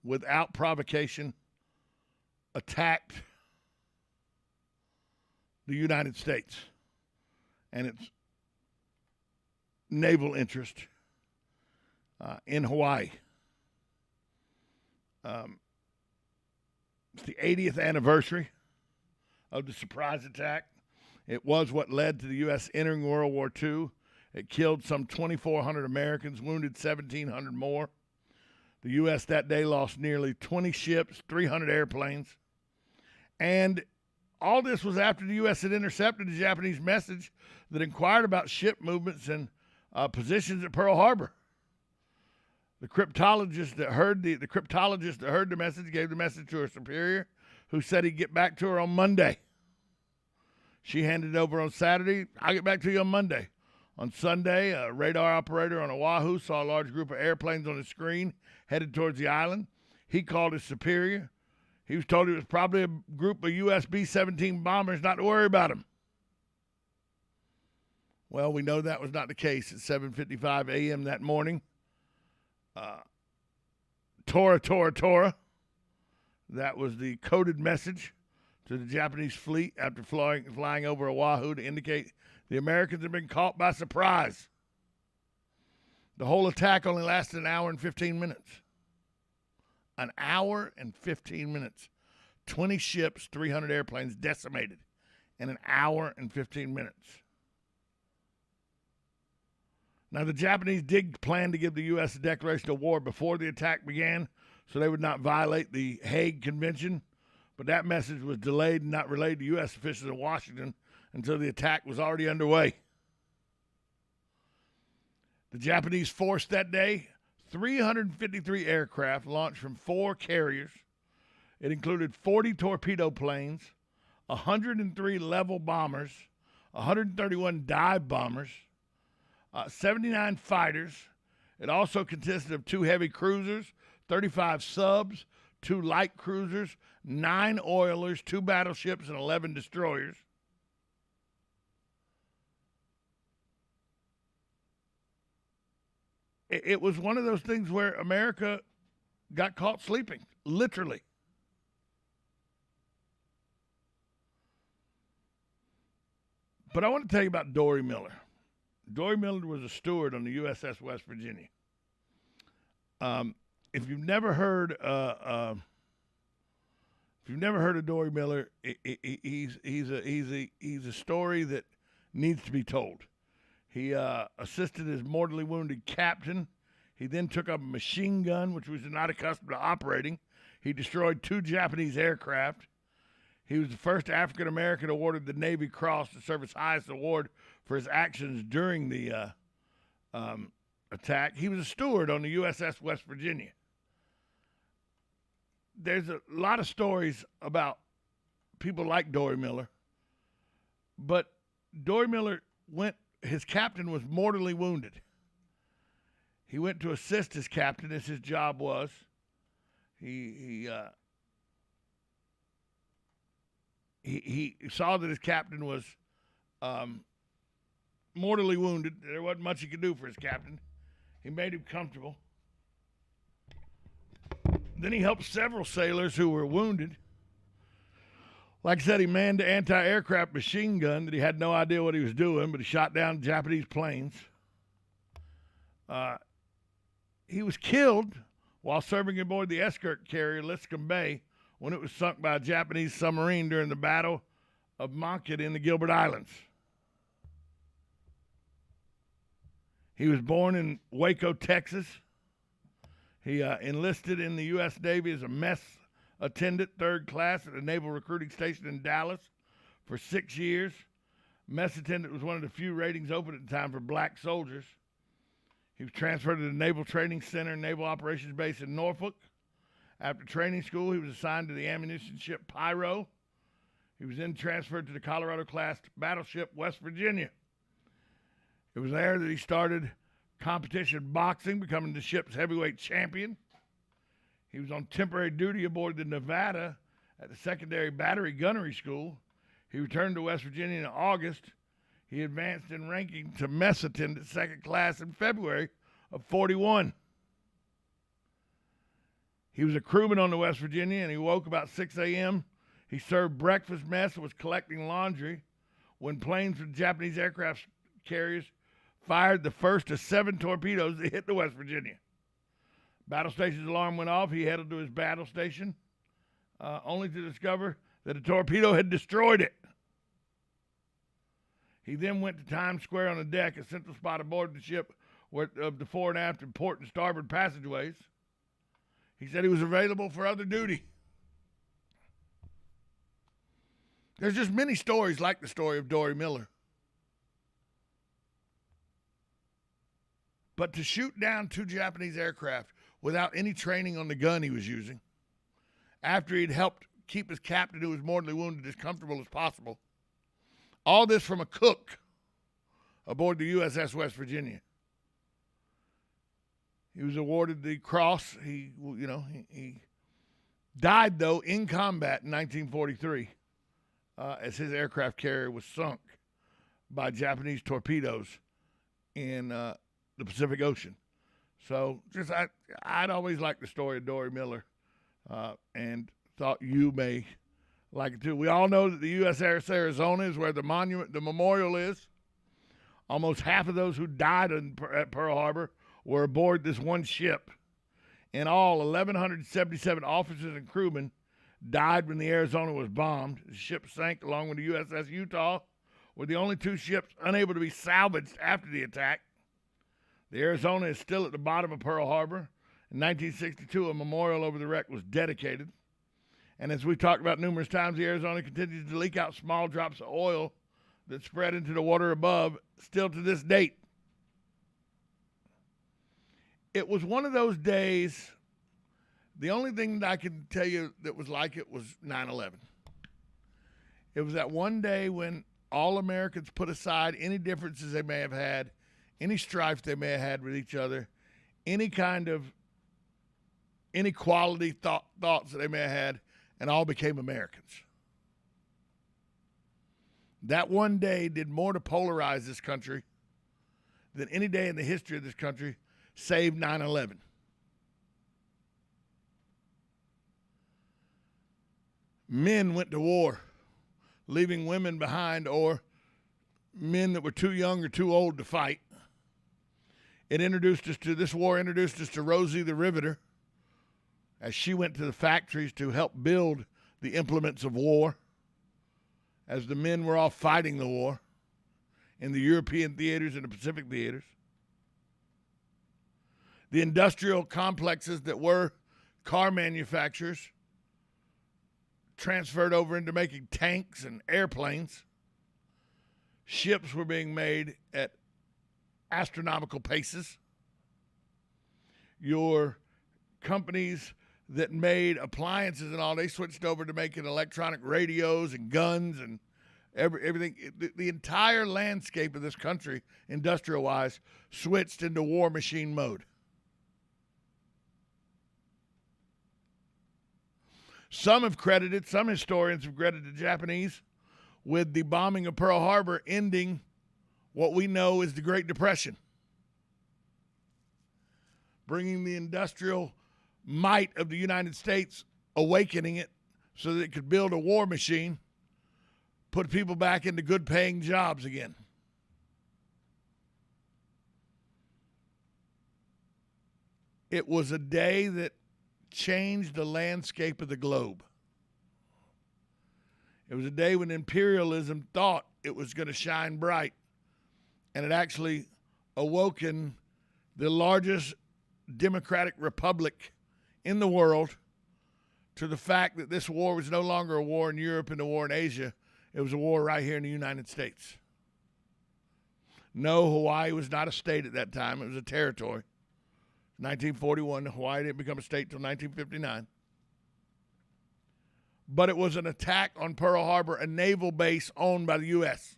without provocation, attacked the United States and its naval interest in Hawaii. It's the 80th anniversary of the surprise attack. It was what led to the U.S. entering World War II. It killed some 2,400 Americans, wounded 1,700 more. The U.S. that day lost nearly 20 ships, 300 airplanes. And all this was after the U.S. had intercepted a Japanese message that inquired about ship movements and positions at Pearl Harbor. The cryptologist that heard the message gave the message to her superior, who said he'd get back to her on Monday. She handed it over on Saturday. I'll get back to you on Monday. On Sunday, a radar operator on Oahu saw a large group of airplanes on the screen headed towards the island. He called his superior. He was told it was probably a group of U.S. B-17 bombers, not to worry about them. Well, we know that was not the case at 7:55 a.m. that morning. Tora, Tora, Tora. That was the coded message to the Japanese fleet after flying over Oahu to indicate the Americans had been caught by surprise. The whole attack only lasted an hour and 15 minutes. An hour and 15 minutes. 20 ships, 300 airplanes decimated in an hour and 15 minutes. Now, the Japanese did plan to give the U.S. a declaration of war before the attack began, so they would not violate the Hague Convention, but that message was delayed and not relayed to U.S. officials in Washington until the attack was already underway. The Japanese force that day, 353 aircraft launched from 4 carriers. It included 40 torpedo planes, 103 level bombers, 131 dive bombers, 79 fighters. It also consisted of 2 heavy cruisers, 35 subs, 2 light cruisers, 9 oilers, 2 battleships, and 11 destroyers. It was one of those things where America got caught sleeping, literally. But I want to tell you about Dory Miller. Dory Miller was a steward on the USS West Virginia. If you've never heard of Dory Miller, he's a story that needs to be told. He assisted his mortally wounded captain. He then took up a machine gun, which was not accustomed to operating. He destroyed 2 Japanese aircraft. He was the first African-American awarded the Navy Cross, to serve his highest award for his actions during the attack. He was a steward on the USS West Virginia. There's a lot of stories about people like Dory Miller, but Dory Miller his captain was mortally wounded. He went to assist his captain, as his job was. He saw that his captain was mortally wounded. There wasn't much he could do for his captain. He made him comfortable. Then he helped several sailors who were wounded. Like I said, he manned the anti-aircraft machine gun that he had no idea what he was doing, but he shot down Japanese planes. He was killed while serving aboard the escort carrier Lipscomb Bay when it was sunk by a Japanese submarine during the Battle of Monket in the Gilbert Islands. He was born in Waco, Texas. He enlisted in the U.S. Navy as a mess attendant, 3rd class at the Naval Recruiting Station in Dallas for 6 years. Mess attendant was one of the few ratings open at the time for black soldiers. He was transferred to the Naval Training Center and Naval Operations Base in Norfolk. After training school, he was assigned to the ammunition ship Pyro. He was then transferred to the Colorado-class battleship West Virginia. It was there that he started competition boxing, becoming the ship's heavyweight champion. He was on temporary duty aboard the Nevada at the Secondary Battery Gunnery School. He returned to West Virginia in August. He advanced in ranking to mess attendant 2nd class in February of 41. He was a crewman on the West Virginia, and he woke about 6 a.m. He served breakfast mess and was collecting laundry when planes with Japanese aircraft carriers fired the first of 7 torpedoes that hit the West Virginia. Battle station's alarm went off. He headed to his battle station, only to discover that a torpedo had destroyed it. He then went to Times Square on the deck, a central spot aboard the ship of the fore and aft and port and starboard passageways. He said he was available for other duty. There's just many stories like the story of Dory Miller. But to shoot down 2 Japanese aircraft without any training on the gun he was using, after he'd helped keep his captain, who was mortally wounded, as comfortable as possible, all this from a cook aboard the USS West Virginia. He was awarded the cross. He died, though, in combat in 1943 as his aircraft carrier was sunk by Japanese torpedoes in the Pacific Ocean. So I'd always liked the story of Dory Miller and thought you may like it too. We all know that the USS Arizona is where the memorial is. Almost half of those who died at Pearl Harbor were aboard this one ship. In all, 1,177 officers and crewmen died when the Arizona was bombed. The ship sank along with the USS Utah, were the only 2 ships unable to be salvaged after the attack. The Arizona is still at the bottom of Pearl Harbor. In 1962, a memorial over the wreck was dedicated. And as we've talked about numerous times, the Arizona continues to leak out small drops of oil that spread into the water above, still to this date. It was one of those days, the only thing that I can tell you that was like it was 9/11. It was that one day when all Americans put aside any differences they may have had, any strife they may have had with each other, any kind of inequality thoughts that they may have had, and all became Americans. That one day did more to polarize this country than any day in the history of this country, save 9/11. Men went to war, leaving women behind, or men that were too young or too old to fight. This war introduced us to Rosie the Riveter, as she went to the factories to help build the implements of war, as the men were all fighting the war in the European theaters and the Pacific theaters. The industrial complexes that were car manufacturers transferred over into making tanks and airplanes. Ships were being made at astronomical paces. Your companies that made appliances and all, they switched over to making electronic radios and guns and everything. The entire landscape of this country, industrial-wise, switched into war machine mode. Some historians have credited the Japanese with the bombing of Pearl Harbor ending what we know as the Great Depression, bringing the industrial might of the United States, awakening it so that it could build a war machine, put people back into good-paying jobs again. It was a day that changed the landscape of the globe. It was a day when imperialism thought it was going to shine bright, and it actually awoken the largest democratic republic in the world to the fact that this war was no longer a war in Europe and a war in Asia. It was a war right here in the United States. No, Hawaii was not a state at that time. It was a territory. 1941, Hawaii didn't become a state until 1959. But it was an attack on Pearl Harbor, a naval base owned by the U.S.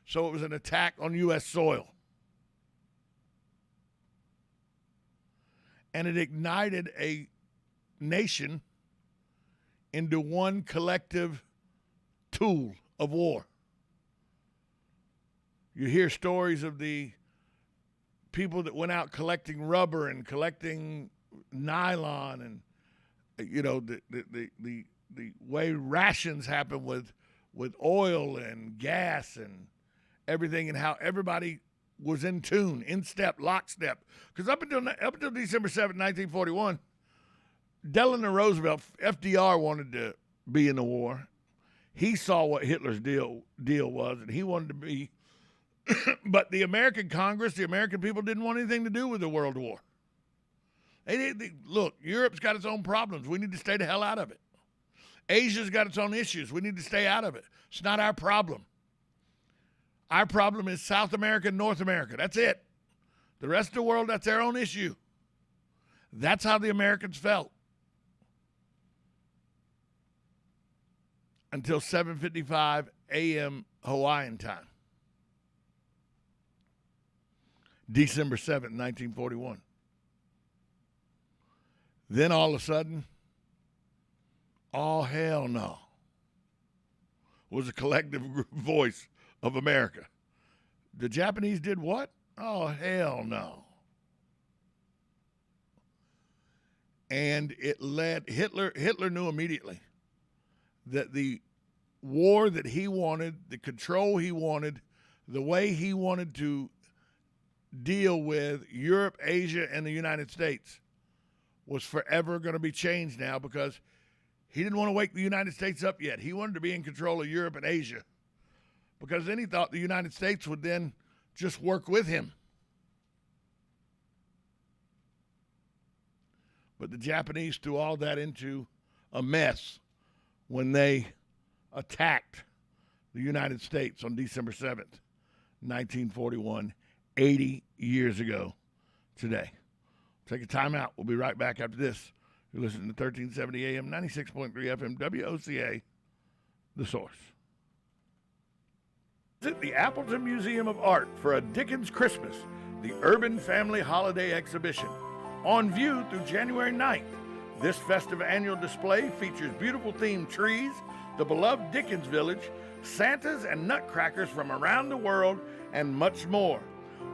So it was an attack on U.S. soil. And it ignited a nation into one collective tool of war. You hear stories of the people that went out collecting rubber and collecting nylon and the way rations happen with oil and gas and everything, and how everybody was in tune, in step, lockstep. Because up until December 7, 1941, Delano Roosevelt, FDR, wanted to be in the war. He saw what Hitler's deal was, and he wanted to be. But the American Congress, the American people, didn't want anything to do with the World War. Look, Europe's got its own problems. We need to stay the hell out of it. Asia's got its own issues. We need to stay out of it. It's not our problem. Our problem is South America and North America. That's it. The rest of the world, that's their own issue. That's how the Americans felt. Until 7:55 a.m. Hawaiian time. December 7th, 1941. Then all of a sudden, all hell no was a collective voice of America. The Japanese did what? Oh, hell no. And it led, Hitler knew immediately that the war that he wanted, the control he wanted, the way he wanted to deal with Europe, Asia, and the United States was forever going to be changed now, because he didn't want to wake the United States up yet. He wanted to be in control of Europe and Asia, because then he thought the United States would then just work with him. But the Japanese threw all that into a mess when they attacked the United States on December 7th, 1941, 80 years ago today. Take a time out. We'll be right back after this. You're listening to 1370 AM, 96.3 FM, WOCA, The Source. Visit the Appleton Museum of Art for a Dickens Christmas, the Urban Family Holiday Exhibition. On view through January 9th. This festive annual display features beautiful themed trees, the beloved Dickens Village, Santas and nutcrackers from around the world, and much more.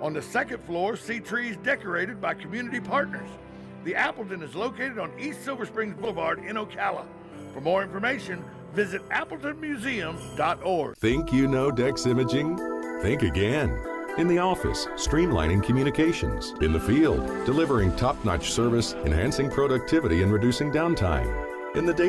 On the second floor, see trees decorated by community partners. The Appleton is located on East Silver Springs Boulevard in Ocala. For more information, visit appletonmuseum.org. Think you know Dex Imaging? Think again. In the office, streamlining communications. In the field, delivering top-notch service, enhancing productivity and reducing downtime. In the data